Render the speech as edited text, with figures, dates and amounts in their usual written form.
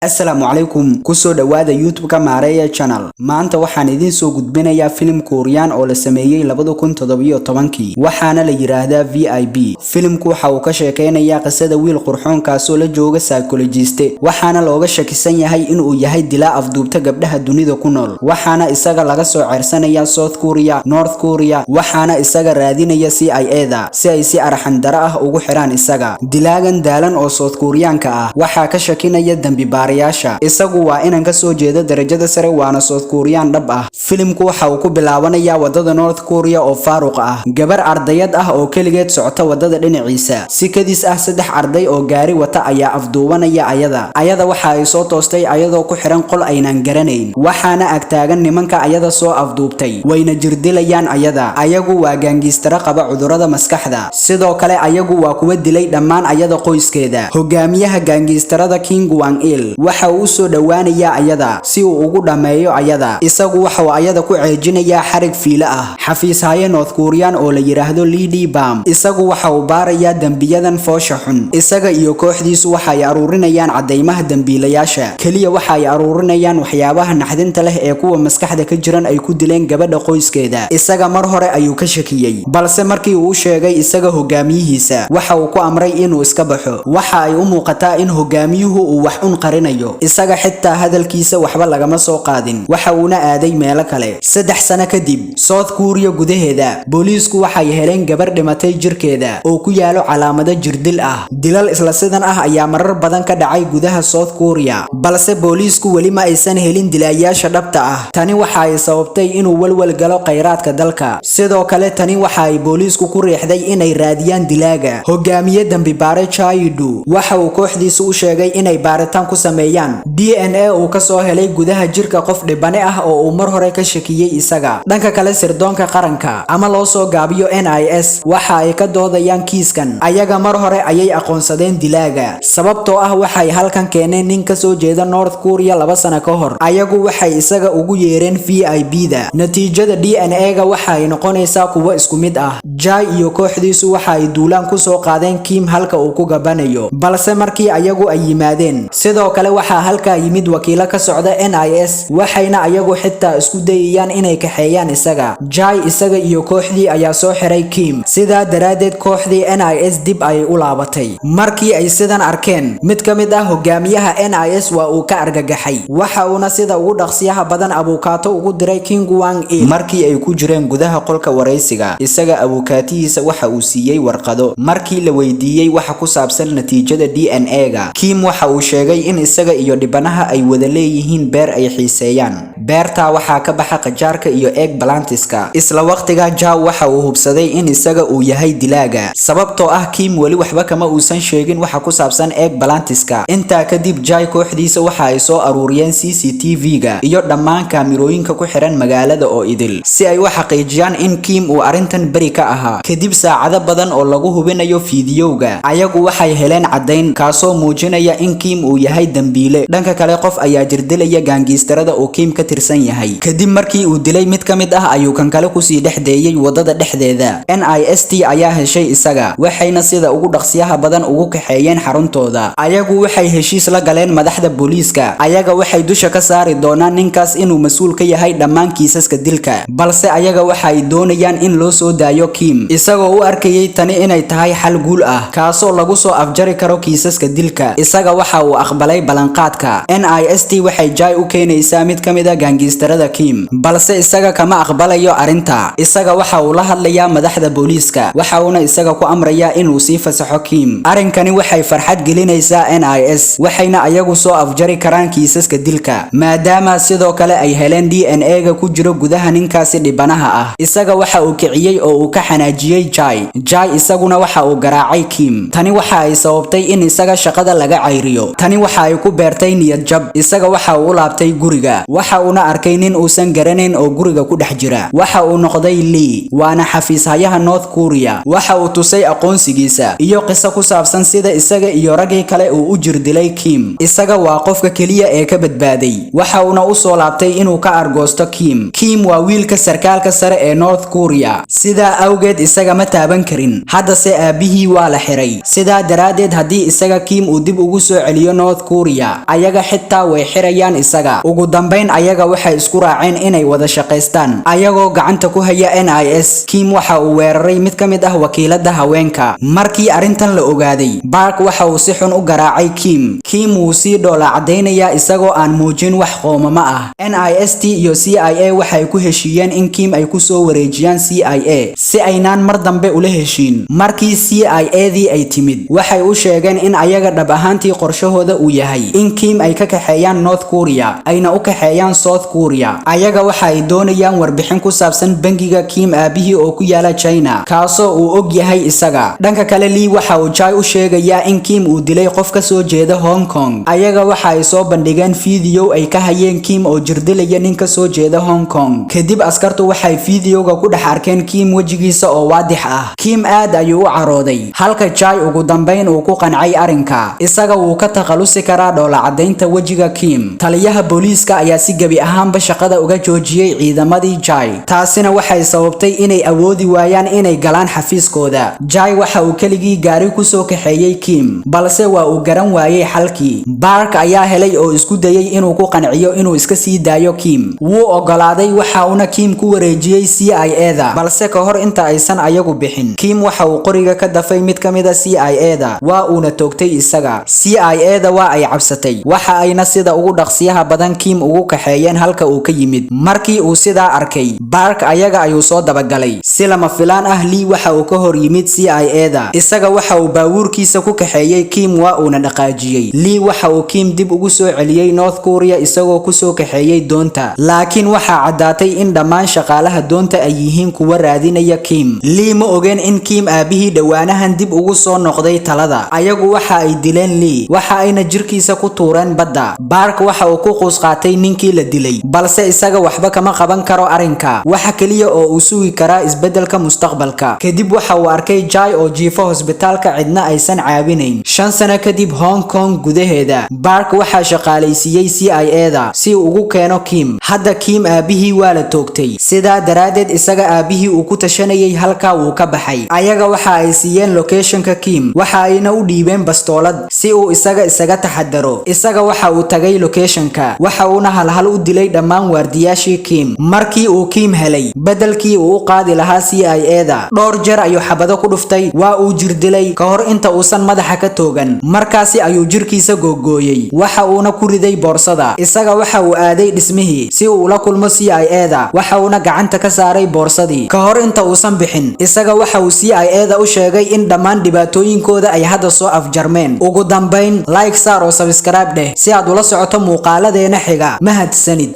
Assalamu alaikum kusoo dhawaada YouTube-ka Maareeya Channel. Maanta waxaan idin soo gudbinayaa film Korean oo la sameeyay 2017 waxaana la yiraahdaa VIP. Filmku waxa uu ka sheekeynayaa qisada wiil qurxoon kaasoo la jooga psychologist waxaana looga shakisan yahay in uu yahay dilaa afduubta gabdhaha dunida ku nool. Waxaana isaga laga soo ceersanayaa South Korea, North Korea, waxaana isaga raadinaya CIA-da si ay si arxan dara ah ugu xiraan isaga. Dilaagan daalan oo South Koreanka ah waxa ka shakinaya dambi isagu waa inaan ka soo jeedo darajada sare waana South Korean dhab ah. Filimku waxa uu ku bilaabanayaa wadada North Korea oo faaruq ah. Gabar ardayad ah oo kaligeed socota wadada dhinaciisa. Si kadis ah saddex arday oo gaari wata ayaa afduubanaya ayada waxa ay soo toostay ayadoo ku xiran qol aynaan garanayn. Waxaana ag taagan nimanka ayada soo afduubtay. Wayna jirdilayaan ayagu waa gaangistara qaba cudurrada maskaxda. Sidoo kale ayagu waa kuwa dilay dhammaan ayada qoyskeeda. Hogaamiyaha gaangistarada Kim Kwang-il waxa uu soo dhawaanaya ayada si uu ugu dhameeyo ayada. Isagu waxa uu ayada ku ceejinaya xarig fiila ah. Xafiis haya North Korean oo la yiraahdo Lee Di-bam isagu waxa uu baaraya dambiyadan foosha xun. Isaga iyo kooxdiisu waxa ay aruurinayaan cadeymaha dambiilayaasha. Kaliya waxa ay aruurinayaan waxyaabaha naxdinta leh ee kuwa maskaxda ka jiran ay ku dileen gabadha qoyskeeda. Isaga mar hore ayuu ka shakiyay, balse markii uu sheegay isaga hogaamiyihiisa waxa uu ku amray inuu iska baxo. Waxa ay u muuqataa in hogaamiyuhu uu wax un qarinayo. Isaga xitaa hadalkiisa waxba lagama soo qaadin. Waxa uuna aaday meel kale. 3 sano kadib, South Korea gudaheeda, booliisku waxay heleen gabar dhimatay jirkeeda oo ku yaalo calaamado jirdil ah. Dilal isla sidan ah ayaa marar badan ka dhacay gudaha South Korea, balse booliisku wali ma aysan helin dilayaasha dhabta ah. Tani waxa ay sababtay inuu walwal galo kheyraadka dalka. Sidoo kale tani waxa ay booliisku ku riixday inay raadiyaan dilaaga. Hogaamiye dambi baare Chaidu waxa uu kooxdiisu u sheegay inay baaritaan ku sameeyaan DNA uu ka soo helay gudaha jirka qof dhibane ah oo uu mar hore ka shakiyay isaga. Dhanka kale sirdoonka qaranka ama loo soo gaabiyo NIS waxa ay ka doodayaan kiiskan. Ayaga mar hore ayay aqoonsadeen dilaaga sababtoo ah waxay halkan keeneen nin ka soo jeeda North Korea 2 sano ka hor. Ayagu waxay isaga ugu yeereen VIP-da. Natiijada DNA-ga waxa ay noqonaysaa kuwa isku mid ah. Jae iyo kooxdiisu waxa ay duulaan ku soo qaadeen Kim halka uu ku gabanayo, balse markii ayagu ay yimaadeen sidoo kale waxa halka yimid wakiilo ka socda NIS waxayna ayagu xitaa isku dayayaan inay kaxeeyaan isaga. Jae isaga iyo kooxdii ayaa soo xiray Kim. Sidaa daraadeed kooxdii NIS dib ay u laabatay. Markii ay sidan arkeen, mid ka mid ah hogaamiyaha NIS waa uu ka argagaxay. Waxa uuna sida ugu dhaqsiyaha badan abukaato ugu diray Kim Kwang-il. Markii ay ku jireen gudaha qolka wareysiga, isaga abukaatihiisa waxa uu siiyay warqado. Markii la weydiiyay waxa ku saabsan natiijada DNA-ga, Kim waxa uu sheegay in isaga iyo dhibanaha ay wada leeyihiin beer ay xiiseeyaan. Beerta waxa ka baxa qajaarka iyo eggplantiska. Isla waqtiga Jae waxa uu hubsaday in isaga uu yahay dilaaga sababtoo ah Kim wali waxba kama uusan sheegin waxa ku saabsan eggplantiska. Intaa kadib Jae kooxdiisa waxa ay soo aruuriyeen CCTV-ga iyo dhammaan kaamirooyinka ku xiran magaalada oo idil si ay u xaqiijiyaan in Kim uu arintan bari ka ahaa. Kadib saacado badan oo lagu hubinayo fiidiyowga, ayagu waxay heleen cadeyn kaasoo muujinaya in Kim uu yahay dambiile. Dhanka kale qof ayaa jirdilaya gaangistarada oo Kim ka tirsan yahay. Kadib markii uu dilay mid ka mid ah ayuu kan kale ku sii dhexdeeyay wadada dhexdeeda. NIST ayaa heshay isaga waxayna sida ugu dhaqsiyaha badan ugu kaxeeyeen xaruntooda. Ayagu waxay heshiis la galeen madaxda booliiska. Ayaga waxay dusha ka saari doonaan ninkaas inuu mas'uul ka yahay dhammaan kiisaska dilka, balse ayaga waxay doonayaan in loo soo daayo Kim isagoo u arkayay tani inay tahay xal guul ah kaasoo lagu soo afjari karo kiisaska dilka. Isaga waxa uu aqbalay balanqaadka. NIST waxay Jae u keenaysaa mid ka mid ah gaangistarada Kim, balse isaga kama aqbalayo arinta. Isaga waxa uu la hadlayaa madaxda booliiska waxa uuna isaga ku amrayaa inuu sii fasaxo Kim. Arinkani waxay farxad gelinaysaa NIS waxayna ayagu soo afjari karaan kiisaska dilka maadaama sidoo kale ay heleen DNA-ga ku jiro gudaha ninkaasi dhibanaha ah. Isaga waxa uu kiciyay oo uu ka xanaajiyay Jae isaguna waxa uu garaacay Kim. Tani waxa ay sababtay in isaga shaqada laga cayriyo. Tani waxa ay ku beertay niyad jab. Isaga waxa uu laabtay guriga. Waxa uuna arkay nin uusan garanayn oo guriga ku dhex jira. Waxa uu noqday Lee waana xafiis hayaha North Korea. Waxa uu tusay aqoonsigiisa iyo qiso ku saabsan sida isaga iyo ragii kale uu u jirdilay Kim. Isaga waa qofka kaliya ee ka badbaaday. Waxa uuna u soo laabtay inuu ka argoosto Kim. Kim waa wiilka sarkaalka sare ee North Korea. Sidaa awgeed isaga ma taaban karin. Hadda se aabihii waa la xiray. Sidaa daraadeed haddii isaga Kim uu dib ugu soo celiyo North Korea Korea ayaga xitaa way xirayaan isaga. Ugu dambeyn ayaga waxay isku raaceen inay wada shaqeystaan ayagoo gacanta ku haya NIS. Kim waxa uu weeraray mid ka mid ah wakiilada haweenka. Markii arrintan la ogaaday, Park waxa uu si xun u garaacay Kim. Kim wuu sii dhoola cadeynaya isagoo aan muujin wax qoomamo ah. NIST iyo CIA waxay ku heshiiyeen in Kim ay ku soo wareejiyaan CIA si aynaan mar dambe ula heshiin. Markii CIA-dii ay timid, waxay u sheegeen in ayaga dhab ahaantii qorshahooda uu yahay in Kim ay ka kaxeeyaan North Korea ayna u kaxeeyaan South Korea. Ayaga waxa ay doonayaan warbixin ku saabsan bangiga Kim aabihii oo ku yaala China, kaasoo uu og yahay isaga. Dhanka kale Lee waxa uu Jae u sheegayaa in Kim uu dilay qof ka soo jeeda Hong Kong. Ayaga waxa ay soo bandhigeen video ay ka hayeen Kim oo jirdilaya nin ka soo jeeda Hong Kong. Kadib askartu waxay videoga ku dhex arkeen Kim wajigiisa oo waadix ah. Kim aad ayuu u carooday, halka Jae ugu dambeyn uu ku qancay arrinka. Isaga wuu ka takhalusi karaa dhoola cadeynta wajiga Kim. Taliyaha booliiska ayaa si gabi ahaanba shaqada uga joojiyay ciidamadii Jae. Taasina waxay sababtay inay awoodi waayaan inay galaan xafiiskooda. Jae waxa uu keligii gaari ku soo kaxeeyay Kim, balse waa uu garan waayay xalkii. Park ayaa helay oo isku dayay inuu ku qanciyo inuu iska sii daayo Kim. Wuu ogolaaday waxa uuna Kim ku wareejiyay CIA-da, balse ka hor inta aysan ayagu bixin, Kim waxa uu qoriga ka dafay mid ka mid ah CIA-da, waa uuna toogtay isaga. CIA-da waa ay cabsatay, waxa ayna sida ugu dhaqsiyaha badan Kim ugu kaxeeyeen halka uu ka yimid. Markii uu sidaa arkay, Park ayaga ayuu soo dabagalay. Si lama filaan ah Lee waxa uu ka hor yimid CIA-da. Isaga waxa uu baabuurkiisa ku kaxeeyay Kim waa uuna dhaqaajiyay. Lee waxa uu Kim dib ugu soo celiyay North Korea isagoo ku soo kaxeeyay doonta. Laakiin waxa caddaatay in dhammaan shaqaalaha doonta ay yihiin kuwa raadinaya Kim. Lee ma ogeen in Kim aabihii dhawaanahan dib ugu soo noqday talada. Ayagu waxa ay dileen Lee, waxa ayna jirkiisa ku tuureen badda. Park waxa uu ku quus qaatay ninkii la dilay, balse isaga waxba kama qaban karo arrinka. Waxa kaliya oo uu sugi karaa isbedelka mustaqbalka. Kadib waxa uu arkay Jae oo jiifo hospitaalka cidna aysan caawinayn. 5 sano kadib Hong Kong gudaheeda, Park waxa shaqaalaysiiyay CIA-da si uu ugu keeno Kim. Hadda Kim aabihii waa la toogtay, sidaa daraadeed isaga aabihii uu ku tashanayay halka wuu ka baxay. Ayaga waxa ay siiyeen locationka Kim, waxa ayna u dhiibeen bastoolad si uu isaga taxadaro. Isaga waxa uu tagay locationka, waxa uuna hal u dilay dhammaan waardiyaashii Kim. Markii uu Kim helay, bedelkii uu u qaadi lahaa CIA-da, dhowr jeer ayuu xabado ku dhuftay, waa uu jirdilay ka hor inta uusan madaxa ka toogan. Markaasi ayuu jirkiisa googooyay, waxa uuna ku riday boorsada. Isaga waxa uu aaday dhismihii si uu ula kulmo CIA-da, waxa uuna gacanta ka saaray boorsadii. Ka hor inta uusan bixin, isaga waxa uu CIA-da u sheegay in dhammaan dhibaatooyinkooda ay hadda soo afjarmeen. Ugu dambeyn, like saar oo subscribe dheh si aad ula socoto muuqaaladeena xiga. Mahadsanid.